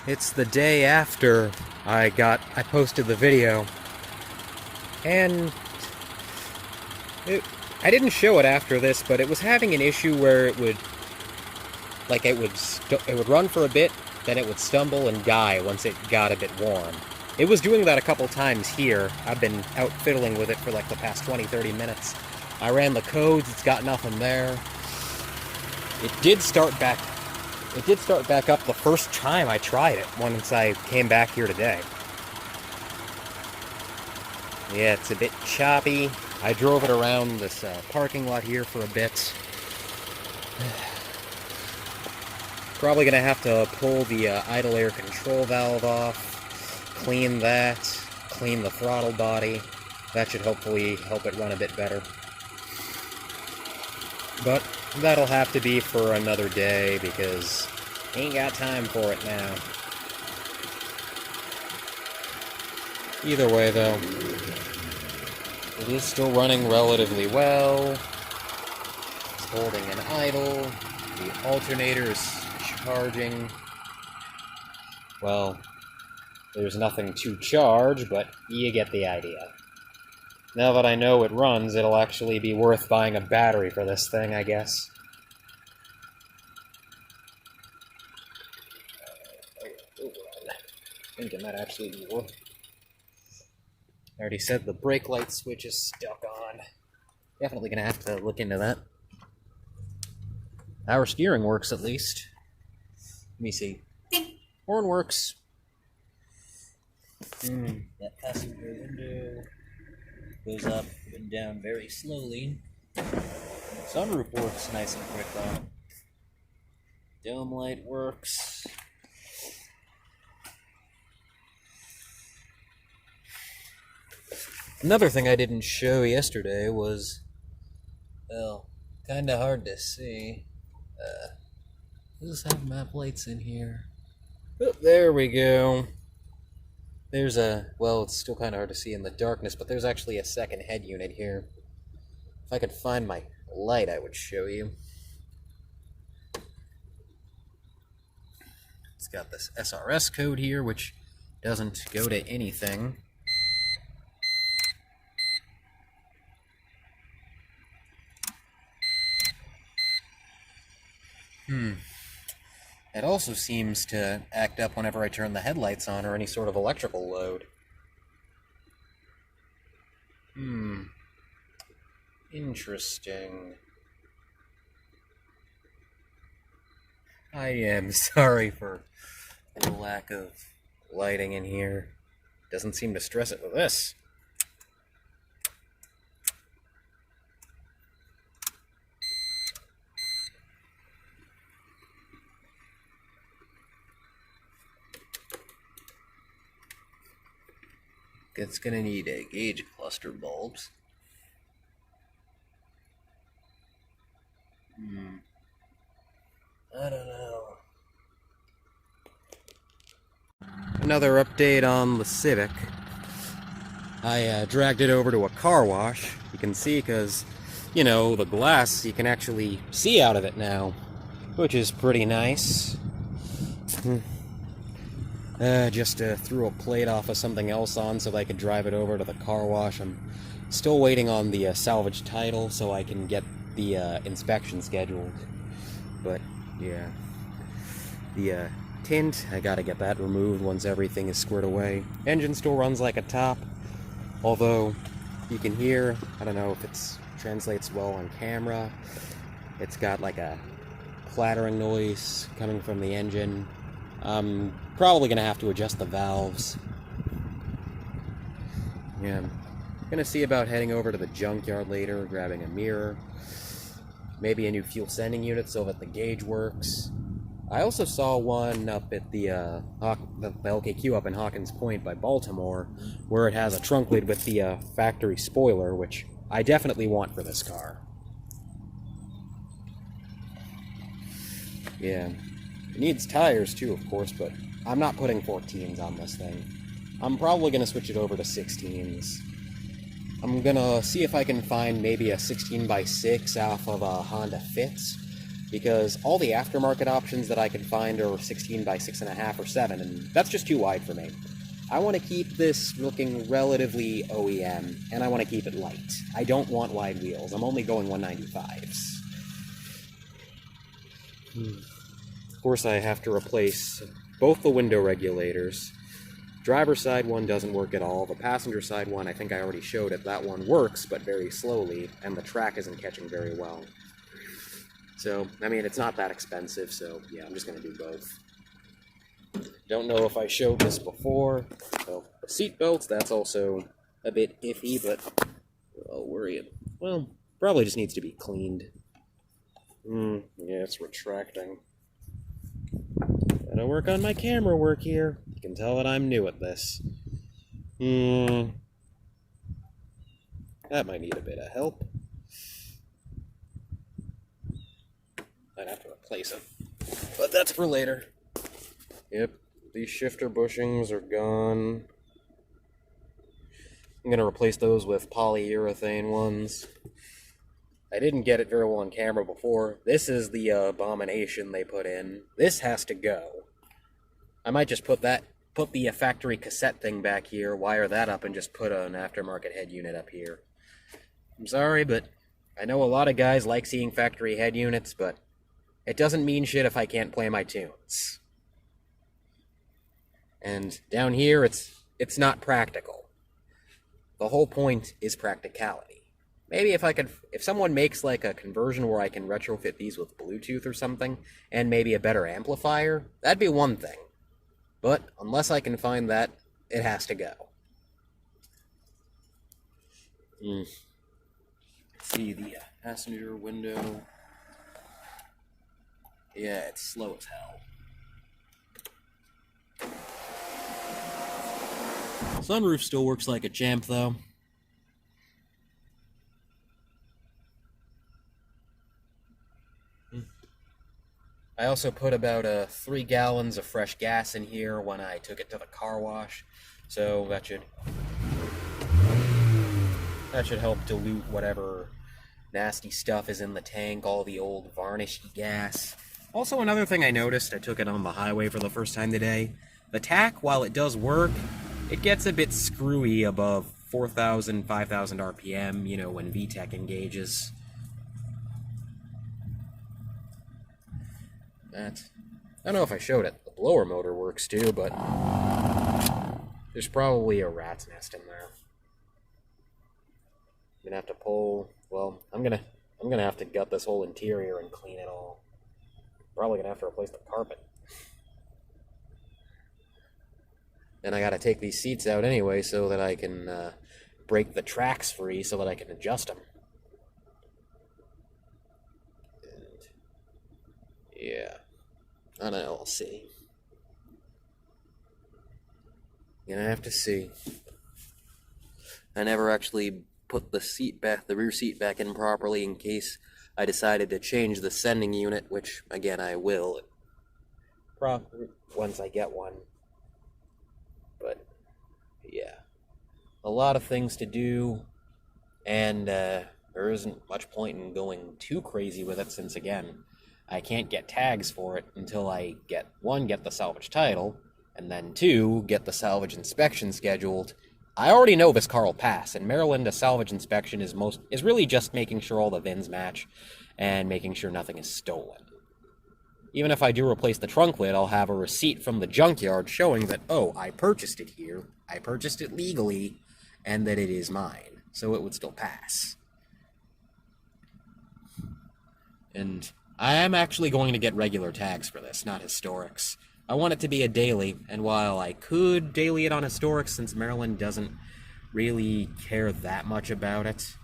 It's the day after I posted the video, and I didn't show it after this, but it was having an issue where it would run for a bit, then it would stumble and die once it got a bit warm. It was doing that a couple times here. I've been out fiddling with it for like the past 20-30 minutes. I ran the codes, it's got nothing there. It did start back up the first time I tried it, once I came back here today. Yeah, it's a bit choppy. I drove it around this parking lot here for a bit. Probably gonna have to pull the idle air control valve off, clean that, clean the throttle body. That should hopefully help it run a bit better. But that'll have to be for another day because ain't got time for it now. Either way though, it is still running relatively well. It's holding an idle. The alternator is charging. Well, there's nothing to charge, but you get the idea. Now that I know it runs, it'll actually be worth buying a battery for this thing, I guess. I think it might actually be worth it. I already said the brake light switch is stuck on. Definitely gonna have to look into that. Our steering works, at least. Let me see. Horn works. That passenger window goes up and down very slowly. Sunroof works nice and quick though. Dome light works. Another thing I didn't show yesterday was, well, kinda hard to see. Does this have map lights in here? Oh, there we go. There's well, it's still kinda hard to see in the darkness, but there's actually a second head unit here. If I could find my light, I would show you. It's got this SRS code here, which doesn't go to anything. It also seems to act up whenever I turn the headlights on or any sort of electrical load. Interesting. I am sorry for the lack of lighting in here. Doesn't seem to stress it with this. It's gonna need a gauge cluster bulbs. I don't know. Another update on the Civic. I dragged it over to a car wash. You can see because, you know, the glass, you can actually see out of it now, which is pretty nice. Just threw a plate off of something else on so that I could drive it over to the car wash. I'm still waiting on the salvage title so I can get the inspection scheduled. But, yeah. The tint, I gotta get that removed once everything is squared away. Engine still runs like a top, although you can hear, I don't know if it translates well on camera, it's got like a clattering noise coming from the engine. I'm probably gonna have to adjust the valves. Yeah, I'm gonna see about heading over to the junkyard later, grabbing a mirror, maybe a new fuel sending unit so that the gauge works. I also saw one up at the LKQ up in Hawkins Point by Baltimore, where it has a trunk lid with the factory spoiler, which I definitely want for this car. Yeah. It needs tires too, of course, but I'm not putting 14s on this thing. I'm probably going to switch it over to 16s. I'm going to see if I can find maybe a 16x6 off of a Honda Fit, because all the aftermarket options that I can find are 16 by 6.5 or 7, and that's just too wide for me. I want to keep this looking relatively OEM, and I want to keep it light. I don't want wide wheels. I'm only going 195s. Of course, I have to replace both the window regulators. Driver's side one doesn't work at all. The passenger side one, I think I already showed it. That one works, but very slowly, and the track isn't catching very well. So, I mean, it's not that expensive, so yeah, I'm just going to do both. Don't know if I showed this before. So, the seat belts, that's also a bit iffy, but I'll worry it. Well, probably just needs to be cleaned. Yeah, it's retracting. Gotta work on my camera work here. You can tell that I'm new at this. That might need a bit of help. I'd have to replace them. But that's for later. Yep, these shifter bushings are gone. I'm gonna replace those with polyurethane ones. I didn't get it very well on camera before. This is the abomination they put in. This has to go. I might just put the factory cassette thing back here, wire that up, and just put an aftermarket head unit up here. I'm sorry, but I know a lot of guys like seeing factory head units, but it doesn't mean shit if I can't play my tunes. And down here, it's not practical. The whole point is practicality. Maybe if someone makes like a conversion where I can retrofit these with Bluetooth or something, and maybe a better amplifier, that'd be one thing. But unless I can find that, it has to go. Let's see the passenger window. Yeah, it's slow as hell. Sunroof still works like a champ, though. I also put about 3 gallons of fresh gas in here when I took it to the car wash, so that should help dilute whatever nasty stuff is in the tank, all the old varnished gas. Also, another thing I noticed, I took it on the highway for the first time today. The tach, while it does work, it gets a bit screwy above 4,000, 5,000 RPM, you know, when VTEC engages. I don't know if I showed it. The blower motor works too, but there's probably a rat's nest in there. I'm gonna have to pull. Well, I'm gonna have to gut this whole interior and clean it all. Probably gonna have to replace the carpet. And I gotta take these seats out anyway so that I can break the tracks free so that I can adjust them. And yeah, I don't know, we'll see. Gonna have to see. I never actually put the rear seat back in properly in case I decided to change the sending unit, which again I will once I get one. But yeah, a lot of things to do, and there isn't much point in going too crazy with it, since again I can't get tags for it until I get the salvage title, and then 2, get the salvage inspection scheduled. I already know this car will pass. In Maryland, a salvage inspection is really just making sure all the VINs match and making sure nothing is stolen. Even if I do replace the trunk lid, I'll have a receipt from the junkyard showing that, oh, I purchased it here, I purchased it legally, and that it is mine, so it would still pass. And I am actually going to get regular tags for this, not historics. I want it to be a daily, and while I could daily it on historics, since Maryland doesn't really care that much about it,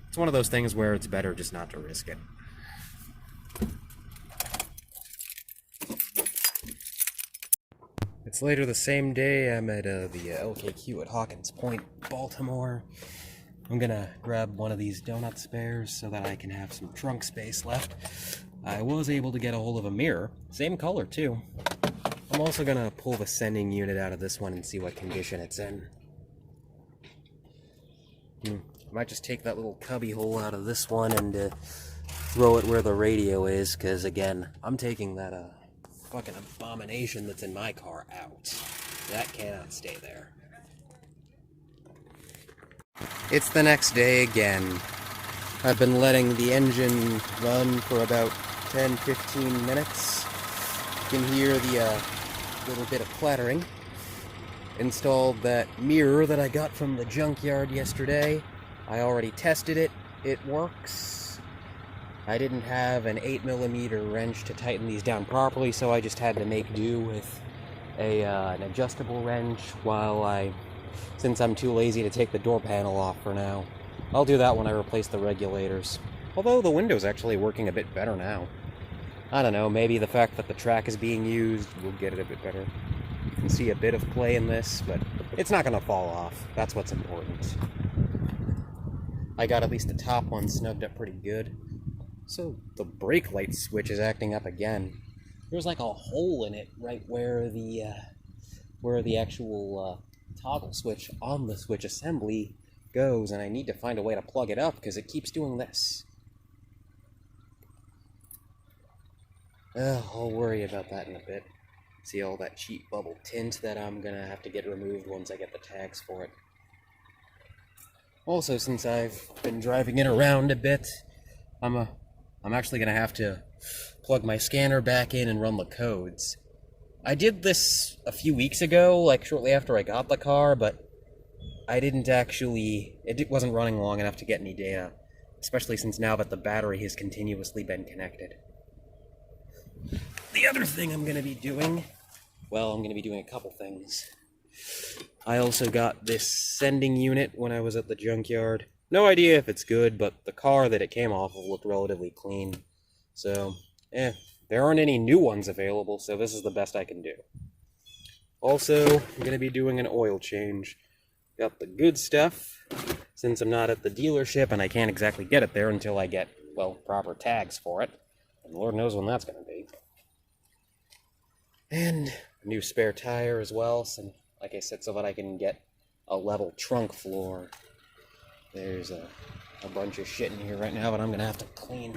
it's one of those things where it's better just not to risk it. It's later the same day. I'm at the LKQ at Hawkins Point, Baltimore. I'm gonna grab one of these donut spares so that I can have some trunk space left. I was able to get a hold of a mirror, same color too. I'm also gonna pull the sending unit out of this one and see what condition it's in. I might just take that little cubby hole out of this one and throw it where the radio is, because again, I'm taking that fucking abomination that's in my car out. That cannot stay there. It's the next day again. I've been letting the engine run for about 10-15 minutes. You can hear the little bit of clattering. Installed that mirror that I got from the junkyard yesterday. I already tested it. It works. I didn't have an 8mm wrench to tighten these down properly, so I just had to make do with an adjustable wrench since I'm too lazy to take the door panel off for now. I'll do that when I replace the regulators. Although the window's actually working a bit better now. I don't know, maybe the fact that the track is being used will get it a bit better. You can see a bit of play in this, but it's not going to fall off. That's what's important. I got at least the top one snugged up pretty good. So the brake light switch is acting up again. There's like a hole in it right where the actual toggle switch on the switch assembly goes, and I need to find a way to plug it up because it keeps doing this. I'll worry about that in a bit. See all that cheap bubble tint that I'm gonna have to get removed once I get the tags for it. Also, since I've been driving it around a bit, I'm actually gonna have to plug my scanner back in and run the codes. I did this a few weeks ago, like shortly after I got the car, but it wasn't running long enough to get any data, especially since now that the battery has continuously been connected. The other thing I'm going to be doing, well, I'm going to be doing a couple things. I also got this sending unit when I was at the junkyard. No idea if it's good, but the car that it came off of looked relatively clean. So, there aren't any new ones available, so this is the best I can do. Also, I'm going to be doing an oil change. Got the good stuff, since I'm not at the dealership and I can't exactly get it there until I get, well, proper tags for it. And Lord knows when that's going to be. And a new spare tire as well, like I said, so that I can get a level trunk floor. There's a bunch of shit in here right now, but I'm going to have to clean.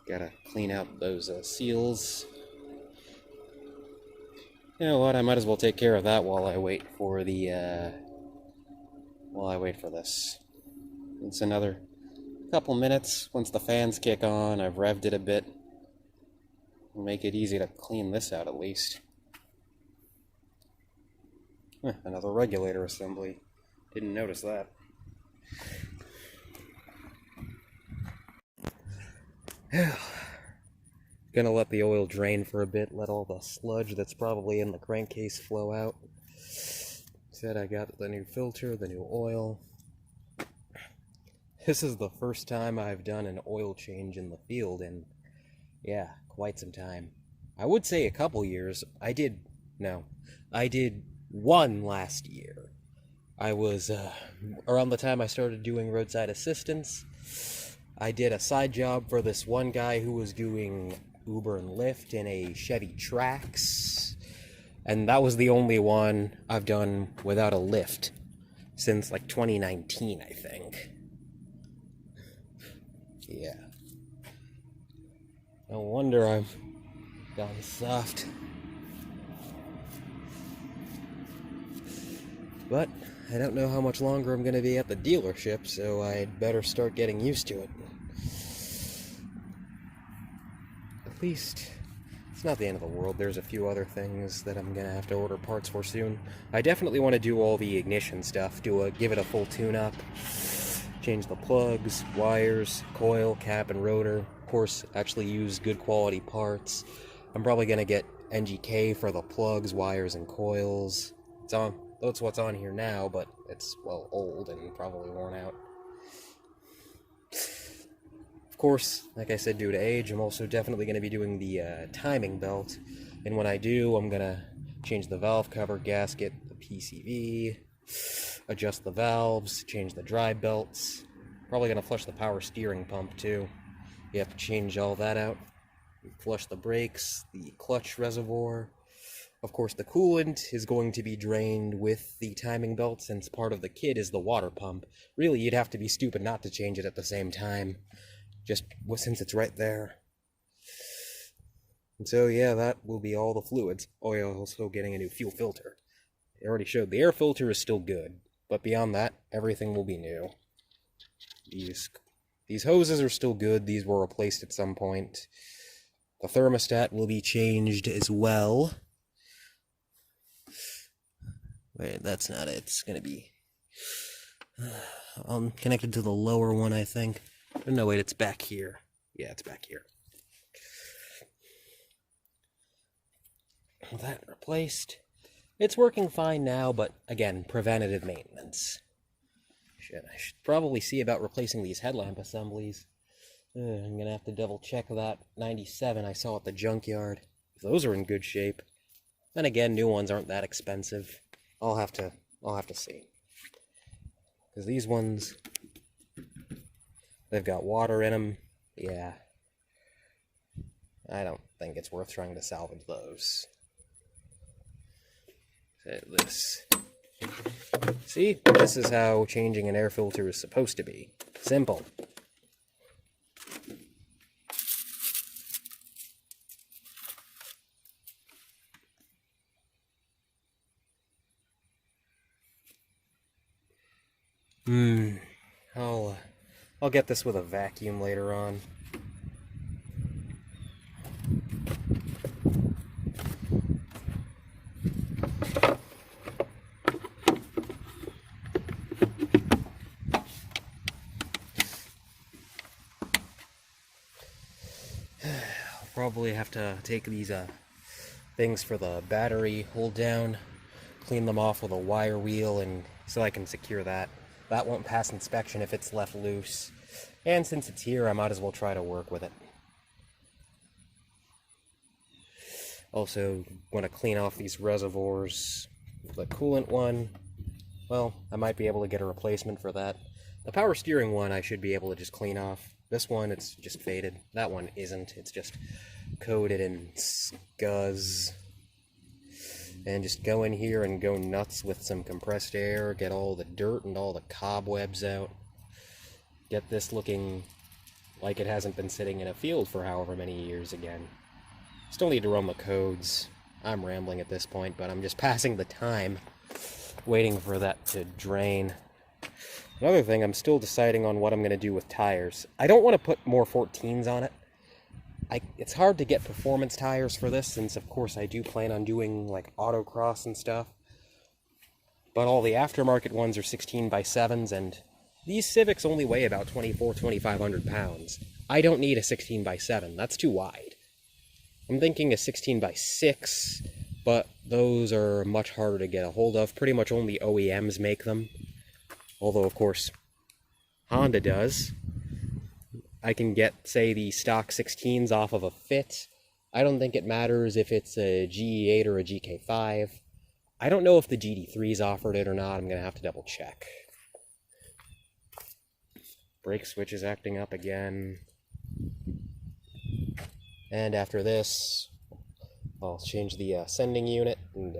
Gotta clean out those seals. You know what, I might as well take care of that while I wait for this. It's another couple minutes. Once the fans kick on, I've revved it a bit. It'll make it easy to clean this out at least. Another regulator assembly. Didn't notice that. Gonna let the oil drain for a bit, let all the sludge that's probably in the crankcase flow out. Said I got the new filter, the new oil. This is the first time I've done an oil change in the field in, quite some time. I would say a couple years. I did one last year. I was, around the time I started doing roadside assistance, I did a side job for this one guy who was doing Uber and Lyft in a Chevy Trax, and that was the only one I've done without a lift since like 2019, I think. Yeah. No wonder I've gone soft. But I don't know how much longer I'm going to be at the dealership, so I'd better start getting used to it. At least, it's not the end of the world. There's a few other things that I'm going to have to order parts for soon. I definitely want to do all the ignition stuff, give it a full tune-up, change the plugs, wires, coil, cap, and rotor. Of course, actually use good quality parts. I'm probably going to get NGK for the plugs, wires, and coils. That's what's on here now, but it's, well, old and probably worn out. Of course, like I said, due to age, I'm also definitely going to be doing the timing belt. And when I do, I'm going to change the valve cover gasket, the PCV, adjust the valves, change the drive belts. Probably going to flush the power steering pump, too. You have to change all that out. Flush the brakes, the clutch reservoir. Of course, the coolant is going to be drained with the timing belt, since part of the kit is the water pump. Really, you'd have to be stupid not to change it at the same time, just since it's right there. And so yeah, that will be all the fluids. Oh yeah, also getting a new fuel filter. They already showed the air filter is still good, but beyond that, everything will be new. These hoses are still good. These were replaced at some point. The thermostat will be changed as well. Wait, that's not it. It's gonna be connected to the lower one, I think. No, wait, it's back here. Yeah, it's back here. That replaced. It's working fine now, but again, preventative maintenance. Shit, I should probably see about replacing these headlamp assemblies. I'm gonna have to double check that 97 I saw at the junkyard. If those are in good shape. Then again, new ones aren't that expensive. I'll have to see. Because these ones, they've got water in them. Yeah. I don't think it's worth trying to salvage those. This. See? This is how changing an air filter is supposed to be. Simple. I'll get this with a vacuum later on. Probably have to take these things for the battery hold down, clean them off with a wire wheel, and so I can secure that. That won't pass inspection if it's left loose. And since it's here, I might as well try to work with it. Also, want to clean off these reservoirs. The coolant one, well, I might be able to get a replacement for that. The power steering one I should be able to just clean off. This one, it's just faded. That one isn't. It's just coated in scuzz. And just go in here and go nuts with some compressed air, get all the dirt and all the cobwebs out. Get this looking like it hasn't been sitting in a field for however many years again. Still need to run the codes. I'm rambling at this point, but I'm just passing the time, waiting for that to drain. Another thing, I'm still deciding on what I'm going to do with tires. I don't want to put more 14s on it. It's hard to get performance tires for this, since of course I do plan on doing like autocross and stuff. But all the aftermarket ones are 16x7s, and these Civics only weigh about 2,500 pounds. I don't need a 16x7, that's too wide. I'm thinking a 16x6, but those are much harder to get a hold of. Pretty much only OEMs make them. Although, of course, Honda does. I can get, say, the stock 16s off of a Fit. I don't think it matters if it's a GE8 or a GK5. I don't know if the GD3's offered it or not. I'm going to have to double check. Brake switch is acting up again. And after this, I'll change the sending unit and,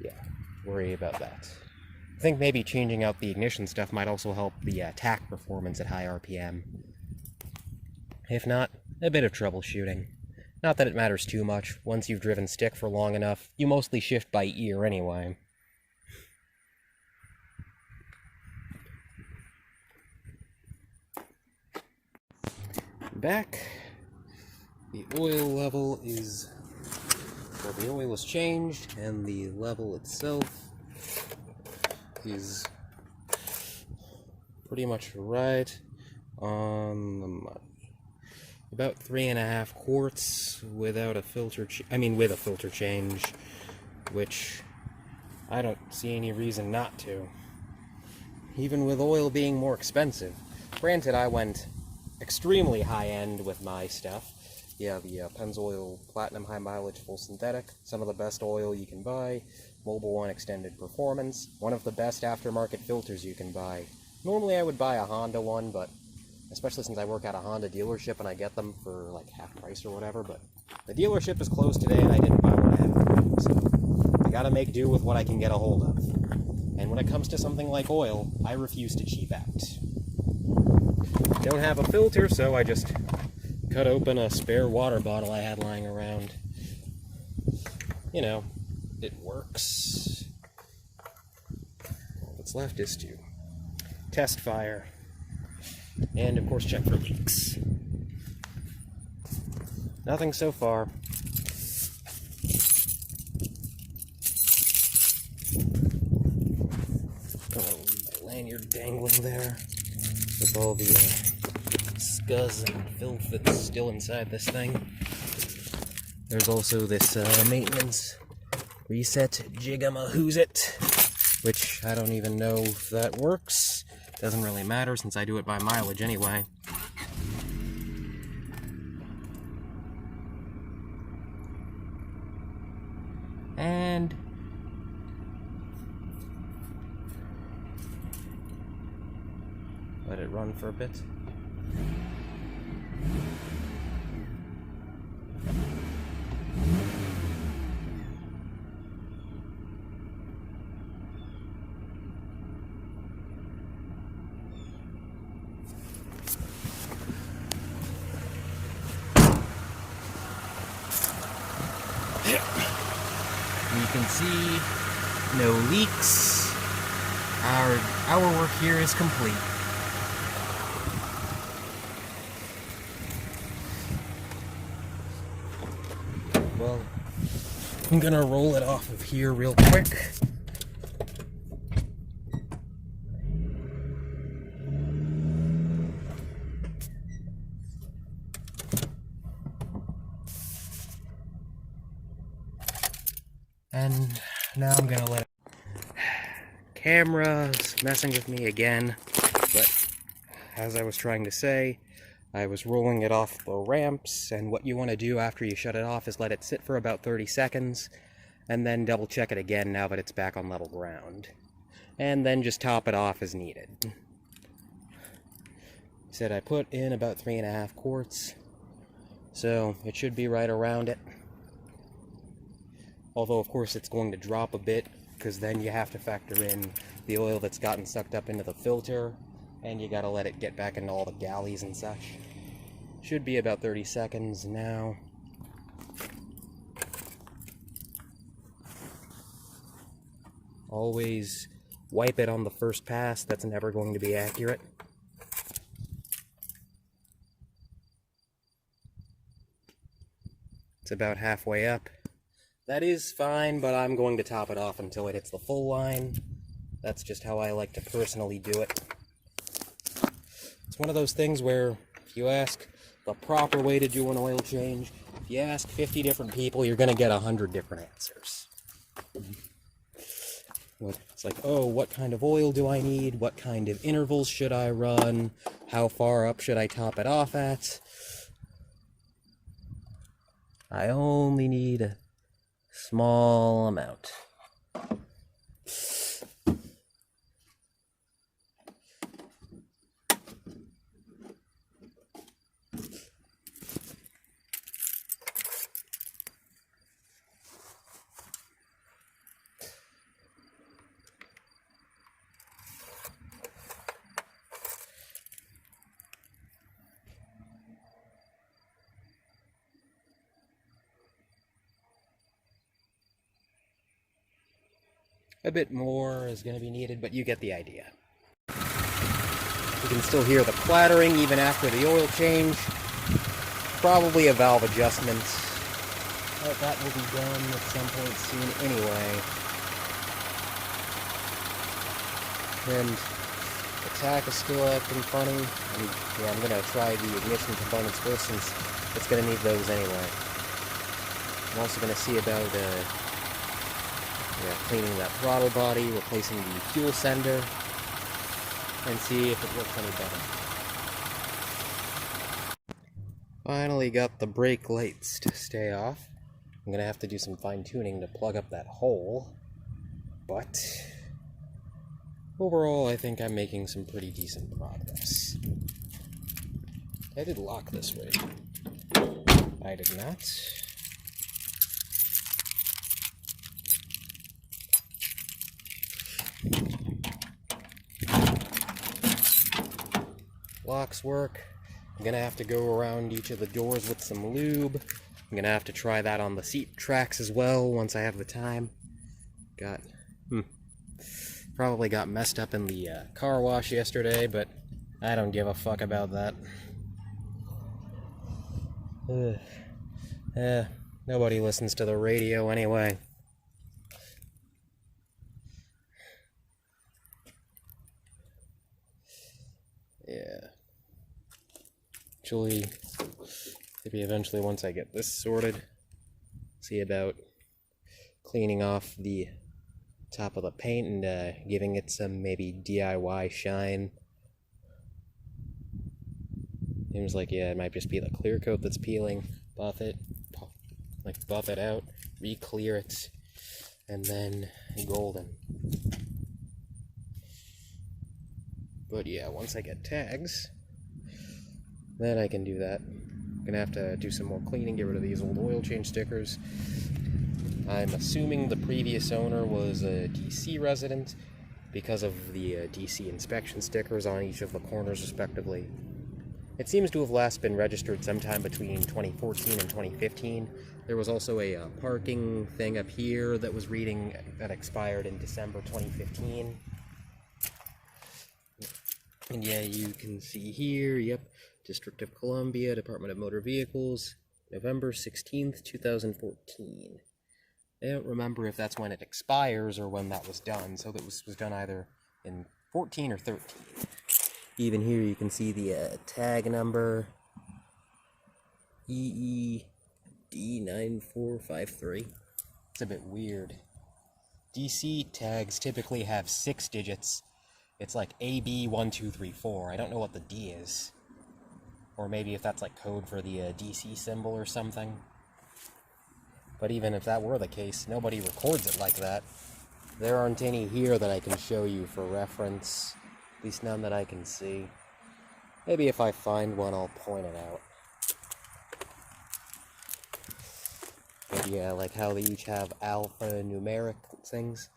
yeah, worry about that. I think maybe changing out the ignition stuff might also help the tack performance at high RPM. If not, a bit of troubleshooting. Not that it matters too much. Once you've driven stick for long enough, you mostly shift by ear anyway. Back. The oil level is... well, the oil is changed, and the level itself is pretty much right on the money. About 3.5 quarts without a filter with a filter change, which I don't see any reason not to. Even with oil being more expensive. Granted, I went extremely high-end with my stuff. Yeah, the Pennzoil Platinum High Mileage Full Synthetic, some of the best oil you can buy. Mobil One Extended Performance, one of the best aftermarket filters you can buy. Normally I would buy a Honda one, but especially since I work at a Honda dealership and I get them for like half price or whatever, but the dealership is closed today and I didn't buy what I have, so I gotta make do with what I can get a hold of. And when it comes to something like oil, I refuse to cheap out. Don't have a filter, so I just cut open a spare water bottle I had lying around. You know, it works. All that's left is to test fire. And, of course, check for leaks. Nothing so far. Don't want to leave my lanyard dangling there with all the scuzz and filth that's still inside this thing. There's also this maintenance reset jigamahoozit, which I don't even know if that works. Doesn't really matter since I do it by mileage anyway. And let it run for a bit. You can see no leaks. Our work here is complete. Well, I'm gonna roll it off of here real quick. And now I'm gonna let it. Camera's messing with me again, but as I was trying to say, I was rolling it off the ramps, and what you want to do after you shut it off is let it sit for about 30 seconds, and then double check it again now that it's back on level ground. And then just top it off as needed. Said I put in about 3.5 quarts, so it should be right around it. Although, of course, it's going to drop a bit, because then you have to factor in the oil that's gotten sucked up into the filter, and you gotta let it get back into all the galleys and such. Should be about 30 seconds now. Always wipe it on the first pass. That's never going to be accurate. It's about halfway up. That is fine, but I'm going to top it off until it hits the full line. That's just how I like to personally do it. It's one of those things where if you ask the proper way to do an oil change, if you ask 50 different people, you're going to get 100 different answers. It's like, oh, what kind of oil do I need? What kind of intervals should I run? How far up should I top it off at? I only need a small amount. A bit more is going to be needed, but you get the idea. You can still hear the clattering even after the oil change. Probably a valve adjustment, but that will be done at some point soon anyway. And the tach is still acting funny. And yeah, I'm going to try the ignition components first since it's going to need those anyway. I'm also going to see about cleaning that throttle body, replacing the fuel sender, and see if it works any better. Finally got the brake lights to stay off. I'm going to have to do some fine-tuning to plug up that hole, but overall I think I'm making some pretty decent progress. I did lock this right. I did not. Locks work. I'm gonna have to go around each of the doors with some lube. I'm gonna have to try that on the seat tracks as well once I have the time. Probably got messed up in the car wash yesterday, but I don't give a fuck about that. Nobody listens to the radio anyway. Yeah. Actually, maybe eventually once I get this sorted, see about cleaning off the top of the paint and giving it some maybe DIY shine. Seems like, yeah, it might just be the clear coat that's peeling. Buff it out, re-clear it, and then golden. But yeah, once I get tags, then I can do that. I'm gonna have to do some more cleaning, get rid of these old oil change stickers. I'm assuming the previous owner was a DC resident because of the DC inspection stickers on each of the corners respectively. It seems to have last been registered sometime between 2014 and 2015. There was also a parking thing up here that was reading that expired in December 2015. And yeah, you can see here, yep, District of Columbia, Department of Motor Vehicles, November 16th, 2014. I don't remember if that's when it expires or when that was done, so that was done either in 14 or 13. Even here you can see the tag number, EED9453. It's a bit weird. DC tags typically have 6 digits. It's like AB1234. I don't know what the D is. Or maybe if that's like code for the DC symbol or something. But even if that were the case, nobody records it like that. There aren't any here that I can show you for reference. At least none that I can see. Maybe if I find one, I'll point it out. But yeah, like how they each have alphanumeric things.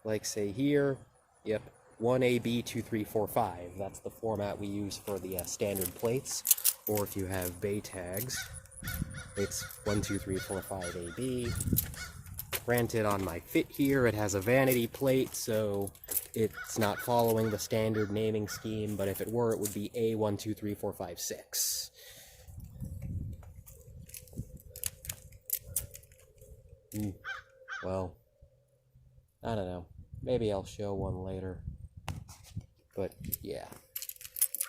Like say here, yep, 1AB2345. That's the format we use for the standard plates. Or if you have bay tags, it's 12345AB. Granted, on my Fit here, it has a vanity plate, so it's not following the standard naming scheme, but if it were, it would be A123456. Well, I don't know. Maybe I'll show one later. But, yeah.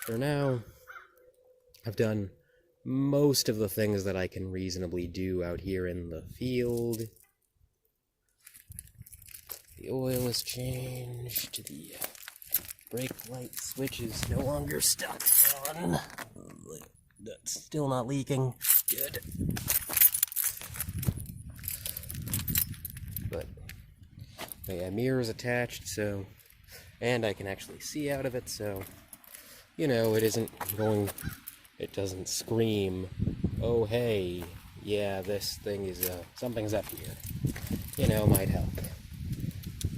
For now, I've done most of the things that I can reasonably do out here in the field. The oil is changed, the brake light switch is no longer stuck on. That's still not leaking. Good. But yeah, mirror's attached, so, and I can actually see out of it, so, you know, it doesn't scream, oh hey, yeah, this thing is, something's up here. You know, might help.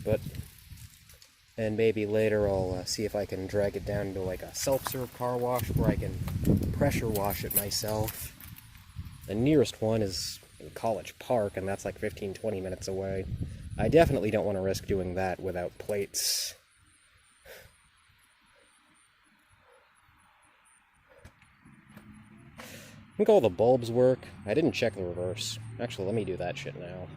But, and maybe later I'll see if I can drag it down to like a self-serve car wash where I can pressure wash it myself. The nearest one is in College Park, and that's like 15-20 minutes away. I definitely don't want to risk doing that without plates. I think all the bulbs work. I didn't check the reverse. Actually, let me do that shit now.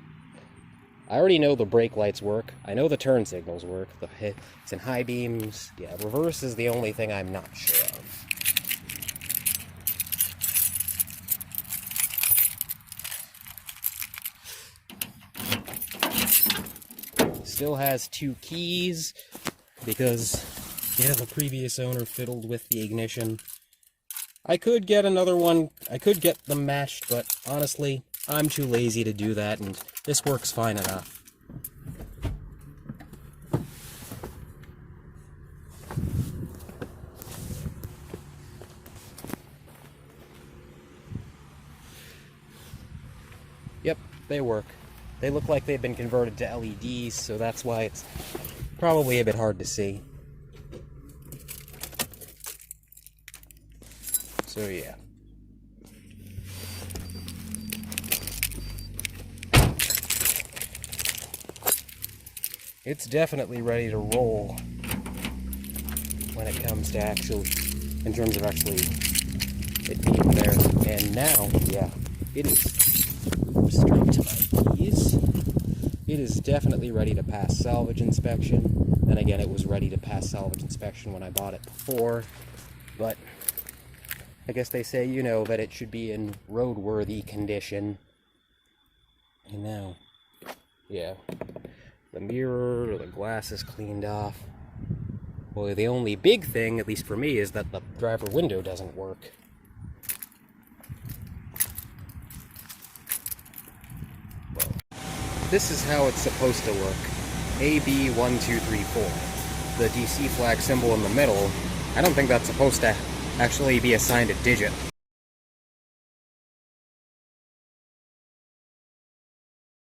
I already know the brake lights work. I know the turn signals work. It's in high beams. Yeah, reverse is the only thing I'm not sure of. Still has 2 keys because, yeah, the previous owner fiddled with the ignition. I could get another one. I could get them matched, but honestly, I'm too lazy to do that, and this works fine enough. they work. They look like they've been converted to LEDs, so that's why it's probably a bit hard to see. So yeah. It's definitely ready to roll when it comes to actually, in terms of actually it being there. And now, yeah, it is strapped to my keys. It is definitely ready to pass salvage inspection. And again, it was ready to pass salvage inspection when I bought it before. But I guess they say, you know, that it should be in roadworthy condition. And now, yeah, the mirror, the glass is cleaned off. Well, the only big thing, at least for me, is that the driver window doesn't work. Well, this is how it's supposed to work. AB1234. The DC flag symbol in the middle, I don't think that's supposed to actually be assigned a digit.